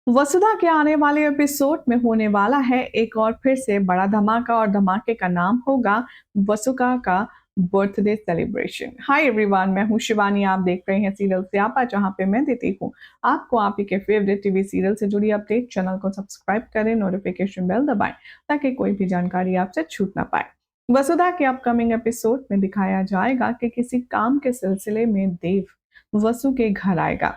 वसुधा के आने वाले एपिसोड में होने वाला है एक और फिर से बड़ा धमाका और धमाके का नाम होगा वसुका का बर्थडे सेलिब्रेशन। हाय एवरीवन, मैं हूं शिवानी। आप देख रहे हैं सीरियल स्यापा, जहां पे मैं देती हूं आपको आप ही के फेवरेट टीवी सीरियल से जुड़ी अपडेट। चैनल को सब्सक्राइब करें, नोटिफिकेशन बेल दबाएं ताकि कोई भी जानकारी आपसे छूट ना पाए। वसुधा के अपकमिंग एपिसोड में दिखाया जाएगा कि किसी काम के सिलसिले में देव वसु के घर आएगा।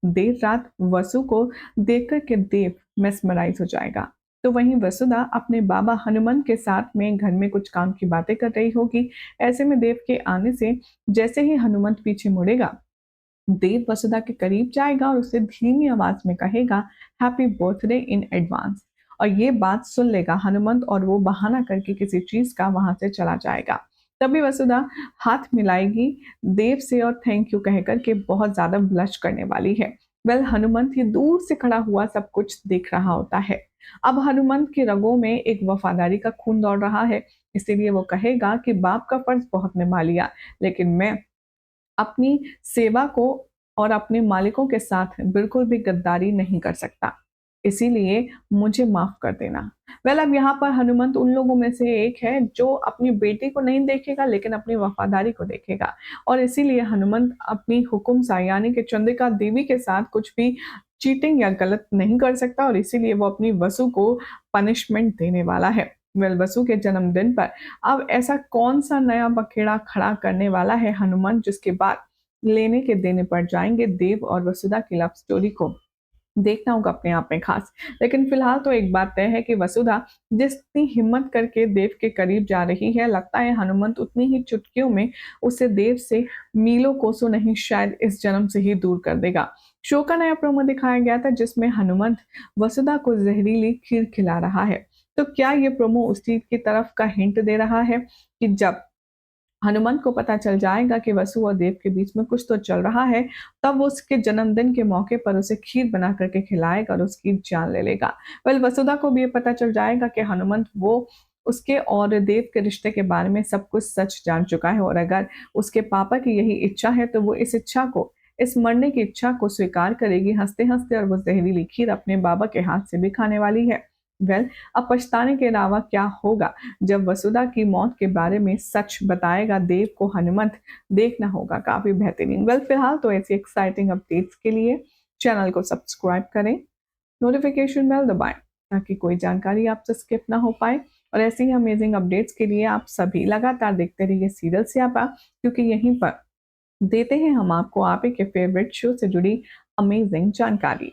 देर रात वसु को देखकर के देव मेस्मराइज हो जाएगा। तो वहीं वसुधा अपने बाबा हनुमंत के साथ में घर में कुछ काम की बातें कर रही होगी। ऐसे में देव के आने से जैसे ही हनुमंत पीछे मुड़ेगा, देव वसुधा के करीब जाएगा और उसे धीमी आवाज में कहेगा हैप्पी बर्थडे इन एडवांस। और ये बात सुन लेगा हनुमंत और वो बहाना करके किसी चीज का वहां से चला जाएगा। तभी वसुधा हाथ मिलाएगी देव से और थैंक यू कहकर के बहुत ज्यादा ब्लश करने वाली है। हनुमंत ये दूर से खड़ा हुआ सब कुछ देख रहा होता है। अब हनुमंत की रगों में एक वफादारी का खून दौड़ रहा है, इसीलिए वो कहेगा कि बाप का फर्ज बहुत निभा लिया, लेकिन मैं अपनी सेवा को और अपने मालिकों के साथ बिल्कुल भी गद्दारी नहीं कर सकता, इसीलिए मुझे माफ कर देना। अब यहाँ पर हनुमंत उन लोगों में से एक है जो अपनी बेटी को नहीं देखेगा लेकिन अपनी वफादारी को देखेगा। और इसीलिए हनुमंत अपनी हुकुम सा यानी कि चंद्रिका देवी के साथ कुछ भी चीटिंग या गलत नहीं कर सकता, और इसीलिए वो अपनी वसु को पनिशमेंट देने वाला है। वसु के जन्मदिन पर अब ऐसा कौन सा नया बखेड़ा खड़ा करने वाला है हनुमान, जिसके बाद लेने के देने पड़ जाएंगे देव और वसुधा की लव स्टोरी को देखना होगा अपने आप में खास। लेकिन फिलहाल तो एक बात तय है कि वसुधा जितनी हिम्मत करके देव के करीब जा रही है, लगता है हनुमंत उतनी ही चुटकियों में उसे देव से मीलों कोसों नहीं, शायद इस जन्म से ही दूर कर देगा। शो का नया प्रोमो दिखाया गया था जिसमें हनुमंत वसुधा को जहरीली खीर खिला रहा है। तो क्या ये प्रोमो उस चीज की तरफ का हिंट दे रहा है कि जब हनुमंत को पता चल जाएगा कि वसु और देव के बीच में कुछ तो चल रहा है, तब वो उसके जन्मदिन के मौके पर उसे खीर बना करके खिलाएगा और उसकी जान ले लेगा। वसुधा को भी ये पता चल जाएगा कि हनुमंत वो उसके और देव के रिश्ते के बारे में सब कुछ सच जान चुका है, और अगर उसके पापा की यही इच्छा है तो वो इस इच्छा को, इस मरने की इच्छा को स्वीकार करेगी हंसते हंसते, और वो जहरीली खीर अपने बाबा के हाथ से भी खाने वाली है। अब पछताने के अलावा क्या होगा जब वसुधा की मौत के बारे में सच बताएगा देव को हनुमंत, देखना होगा काफी बेहतरीन। फिलहाल तो ऐसी एक्साइटिंग अपडेट्स के लिए चैनल को सब्सक्राइब करें, नोटिफिकेशन बेल दबाएं ताकि कोई जानकारी आपसे स्किप ना हो पाए। और ऐसी ही अमेजिंग अपडेट्स के लिए आप सभी लगातार देखते रहिए सीरियल स्यापा, क्योंकि यहीं पर देते हैं हम आपको आप ही के फेवरेट शो से जुड़ी अमेजिंग जानकारी।